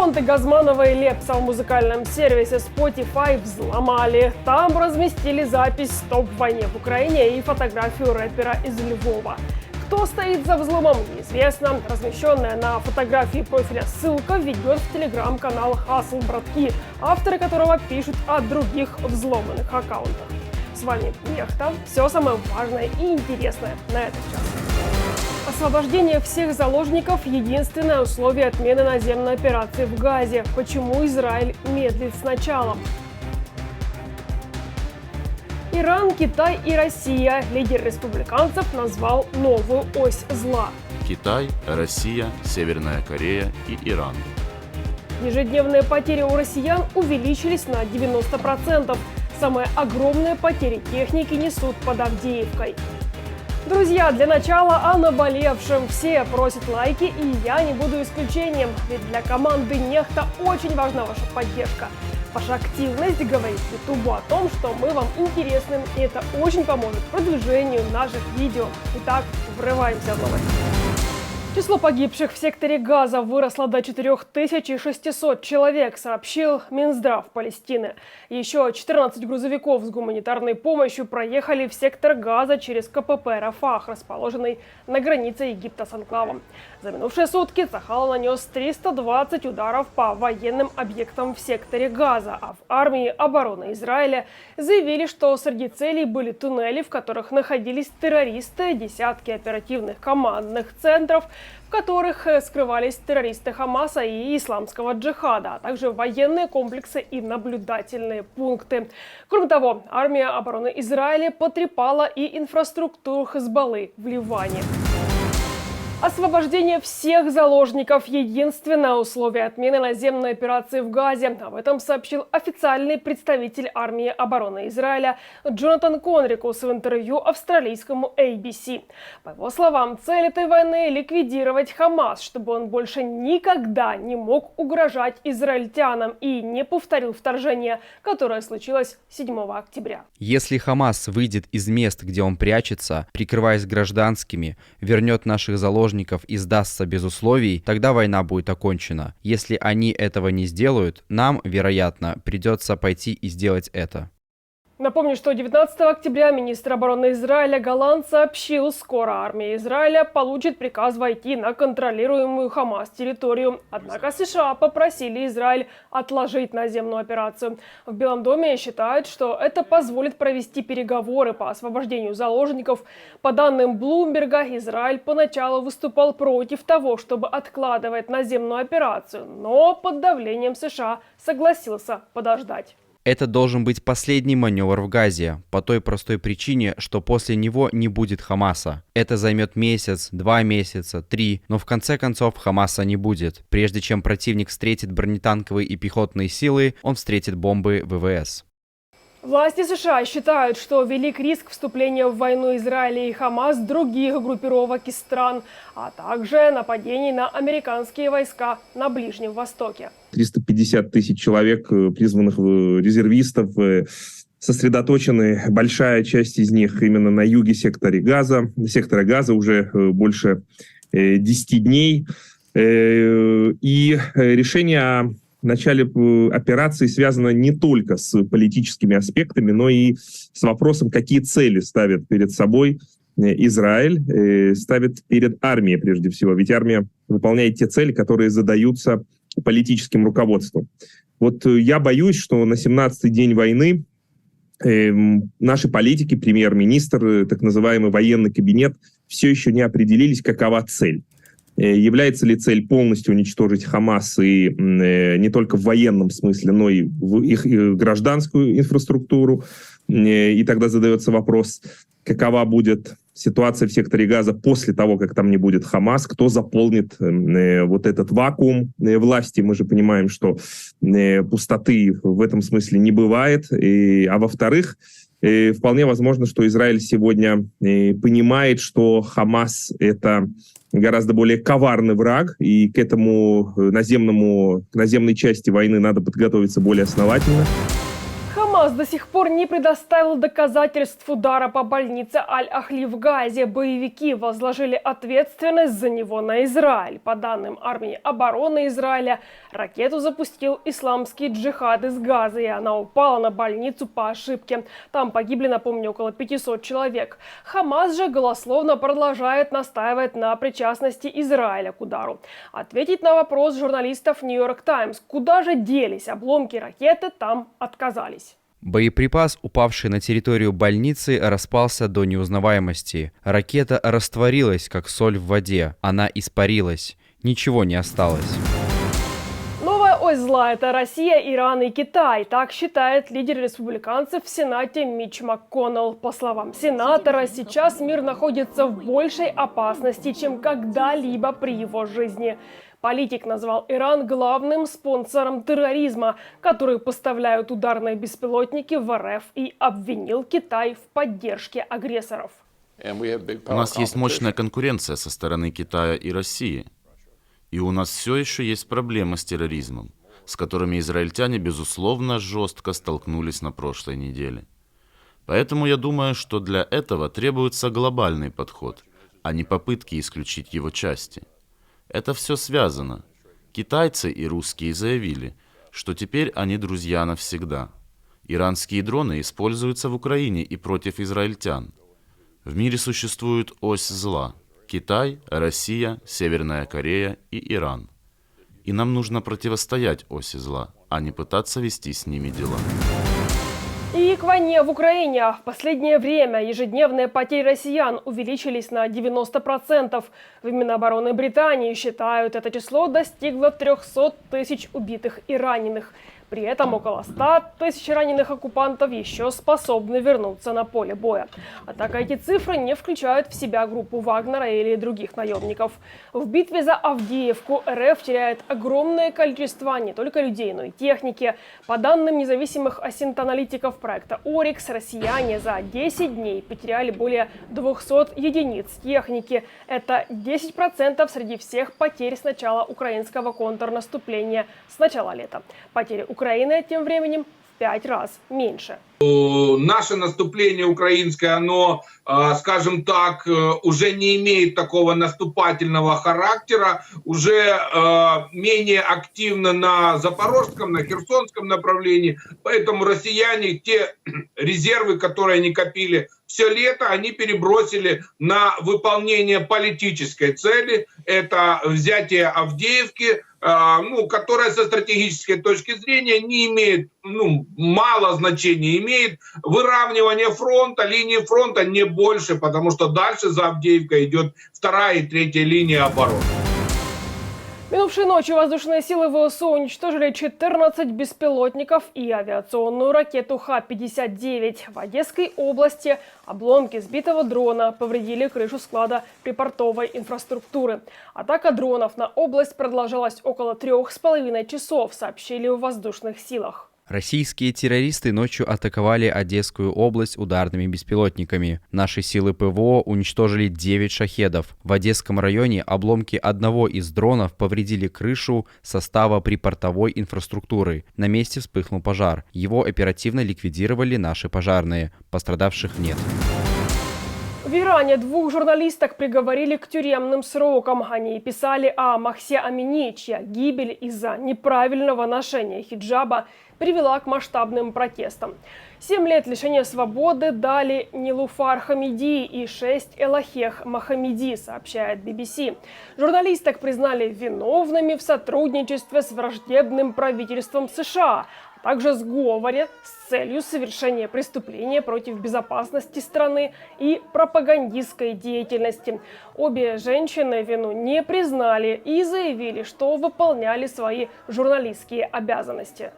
Аккаунты Газманова и Лепса в музыкальном сервисе Spotify взломали. Там разместили запись «Стоп войне в Украине» и фотографию рэпера из Львова. Кто стоит за взломом, неизвестно. Размещенная на фотографии профиля ссылка ведет в телеграм-канал «Хасл Братки», авторы которого пишут о других взломанных аккаунтах. С вами Нехта. Все самое важное и интересное на этот час. Освобождение всех заложников – единственное условие отмены наземной операции в Газе. Почему Израиль медлит с началом? Иран, Китай и Россия. Лидер республиканцев назвал новую ось зла. Китай, Россия, Северная Корея и Иран. Ежедневные потери у россиян увеличились на 90%. Самые огромные потери техники несут под Авдеевкой. Друзья, для начала о наболевшем. Все просят лайки, и я не буду исключением. Ведь для команды Нехта очень важна ваша поддержка. Ваша активность говорит Ютубу о том, что мы вам интересны, и это очень поможет продвижению наших видео. Итак, врываемся в новости. Число погибших в секторе Газа выросло до 4600 человек, сообщил Минздрав Палестины. Еще 14 грузовиков с гуманитарной помощью проехали в сектор Газа через КПП «Рафах», расположенный на границе Египта с анклавом. За минувшие сутки Цахал нанес 320 ударов по военным объектам в секторе Газа, а в армии обороны Израиля заявили, что среди целей были туннели, в которых находились террористы, десятки оперативных командных центров, в которых скрывались террористы Хамаса и исламского джихада, а также военные комплексы и наблюдательные пункты. Кроме того, армия обороны Израиля потрепала и инфраструктуру Хезболлы в Ливане. Освобождение всех заложников – единственное условие отмены наземной операции в Газе. Об этом сообщил официальный представитель армии обороны Израиля Джонатан Конрикус в интервью австралийскому ABC. По его словам, цель этой войны – ликвидировать Хамас, чтобы он больше никогда не мог угрожать израильтянам и не повторил вторжение, которое случилось 7 октября. Если Хамас выйдет из мест, где он прячется, прикрываясь гражданскими, вернет наших заложников и сдастся без условий, тогда война будет окончена. Если они этого не сделают, нам, вероятно, придется пойти и сделать это. Напомню, что 19 октября министр обороны Израиля Галант сообщил, скоро армия Израиля получит приказ войти на контролируемую Хамас территорию. Однако США попросили Израиль отложить наземную операцию. В Белом доме считают, что это позволит провести переговоры по освобождению заложников. По данным Блумберга, Израиль поначалу выступал против того, чтобы откладывать наземную операцию, но под давлением США согласился подождать. Это должен быть последний маневр в Газе, по той простой причине, что после него не будет Хамаса. Это займет месяц, 2 месяца, 3, но в конце концов Хамаса не будет. Прежде чем противник встретит бронетанковые и пехотные силы, он встретит бомбы ВВС. Власти США считают, что велик риск вступления в войну Израиля и Хамас других группировок и стран, а также нападений на американские войска на Ближнем Востоке. 350 тысяч человек, призванных резервистов, сосредоточены, большая часть из них именно на юге сектора Газа уже больше 10 дней. И решение о начале операции связано не только с политическими аспектами, но и с вопросом, какие цели ставит перед собой Израиль, ставит перед армией прежде всего. Ведь армия выполняет те цели, которые задаются политическим руководством. Вот я боюсь, что на 17-й день войны наши политики, премьер-министр, так называемый военный кабинет, все еще не определились, какова цель. Является ли цель полностью уничтожить Хамас и не только в военном смысле, но и в их гражданскую инфраструктуру? И тогда задается вопрос, какова будет ситуация в секторе Газа после того, как там не будет Хамас, кто заполнит вот этот вакуум власти. Мы же понимаем, что пустоты в этом смысле не бывает. А во-вторых, вполне возможно, что Израиль сегодня понимает, что Хамас — это гораздо более коварный враг, и к наземной части войны надо подготовиться более основательно. Хамас до сих пор не предоставил доказательств удара по больнице Аль-Ахли в Газе. Боевики возложили ответственность за него на Израиль. По данным армии обороны Израиля, ракету запустил исламский джихад из Газа, и она упала на больницу по ошибке. Там погибли, напомню, около 500 человек. Хамас же голословно продолжает настаивать на причастности Израиля к удару. Ответить на вопрос журналистов «Нью-Йорк Таймс», куда же делись обломки ракеты, там отказались. Боеприпас, упавший на территорию больницы, распался до неузнаваемости. Ракета растворилась, как соль в воде. Она испарилась. Ничего не осталось. Новая ось зла – это Россия, Иран и Китай. Так считает лидер республиканцев в Сенате Митч МакКоннелл. По словам сенатора, сейчас мир находится в большей опасности, чем когда-либо при его жизни. Политик назвал Иран главным спонсором терроризма, которые поставляют ударные беспилотники в РФ, и обвинил Китай в поддержке агрессоров. У нас есть мощная конкуренция со стороны Китая и России. И у нас все еще есть проблемы с терроризмом, с которыми израильтяне, безусловно, жестко столкнулись на прошлой неделе. Поэтому я думаю, что для этого требуется глобальный подход, а не попытки исключить его части. Это все связано. Китайцы и русские заявили, что теперь они друзья навсегда. Иранские дроны используются в Украине и против израильтян. В мире существует ось зла – Китай, Россия, Северная Корея и Иран. И нам нужно противостоять оси зла, а не пытаться вести с ними дела. И к войне в Украине. В последнее время ежедневные потери россиян увеличились на 90%. В Минобороны Британии считают, это число достигло 300 тысяч убитых и раненых. При этом около 100 тысяч раненых оккупантов еще способны вернуться на поле боя. Однако эти цифры не включают в себя группу Вагнера или других наемников. В битве за Авдеевку РФ теряет огромное количество не только людей, но и техники. По данным независимых асинт-аналитиков проекта «Орикс», россияне за 10 дней потеряли более 200 единиц техники. Это 10% среди всех потерь с начала украинского контрнаступления с начала лета. Потери Украины тем временем в 5 раз меньше. Наше наступление украинское, оно, скажем так, уже не имеет такого наступательного характера, уже менее активно на Запорожском, на Херсонском направлении. Поэтому россияне те резервы, которые они копили все лето, они перебросили на выполнение политической цели. Это взятие Авдеевки, которая со стратегической точки зрения не имеет, мало значения имеет. Выравнивание фронта, линии фронта не больше, потому что дальше за Авдеевкой идет 2-я и 3-я линия обороны. Минувшей ночью воздушные силы ВСУ уничтожили 14 беспилотников и авиационную ракету Х-59. В Одесской области обломки сбитого дрона повредили крышу склада припортовой инфраструктуры. Атака дронов на область продолжалась около 3,5 часов, сообщили в воздушных силах. Российские террористы ночью атаковали Одесскую область ударными беспилотниками. Наши силы ПВО уничтожили 9 шахедов. В Одесском районе обломки одного из дронов повредили крышу состава припортовой инфраструктуры. На месте вспыхнул пожар. Его оперативно ликвидировали наши пожарные. Пострадавших нет. В Иране 2 журналисток приговорили к тюремным срокам. Они писали о Махсе Амини, чья гибель из-за неправильного ношения хиджаба привела к масштабным протестам. 7 лет лишения свободы дали Нилуфар Хамиди и 6 Элахех Махамиди, сообщает BBC. Журналисток признали виновными в сотрудничестве с враждебным правительством США, а также сговоре с целью совершения преступления против безопасности страны и пропагандистской деятельности. Обе женщины вину не признали и заявили, что выполняли свои журналистские обязанности.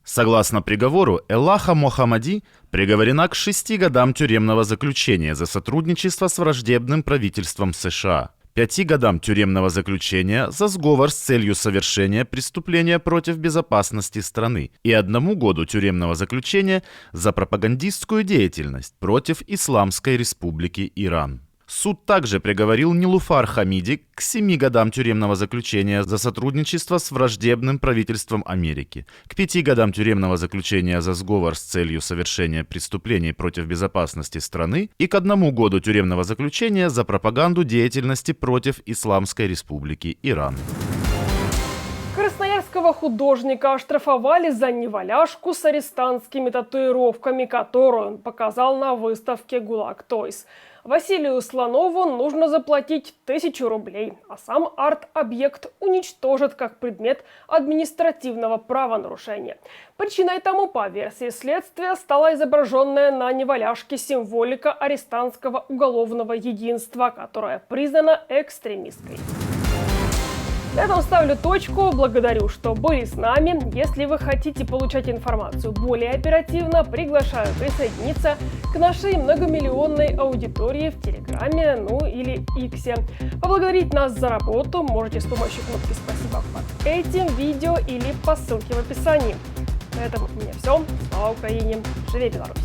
Согласно приговору, Элаха Мохаммади приговорена к 6 годам тюремного заключения за сотрудничество с враждебным правительством США, 5 годам тюремного заключения за сговор с целью совершения преступления против безопасности страны и 1 году тюремного заключения за пропагандистскую деятельность против Исламской Республики Иран. Суд также приговорил Нилуфар Хамиди к 7 годам тюремного заключения за сотрудничество с враждебным правительством Америки, к 5 годам тюремного заключения за сговор с целью совершения преступлений против безопасности страны и к 1 году тюремного заключения за пропаганду деятельности против Исламской Республики Иран. Красноярского художника оштрафовали за неваляшку с арестантскими татуировками, которую он показал на выставке «ГУЛАГ Тойс». Василию Слонову нужно заплатить 1000 рублей, а сам арт-объект уничтожат как предмет административного правонарушения. Причиной тому, по версии следствия, стала изображенная на неваляшке символика арестантского уголовного единства, которая признана экстремистской. На этом ставлю точку. Благодарю, что были с нами. Если вы хотите получать информацию более оперативно, приглашаю присоединиться к нашей многомиллионной аудитории в Телеграме, ну или Иксе. Поблагодарить нас за работу можете с помощью кнопки «Спасибо» под этим видео или по ссылке в описании. На этом у меня все. Слава Украине! Живи Беларусь!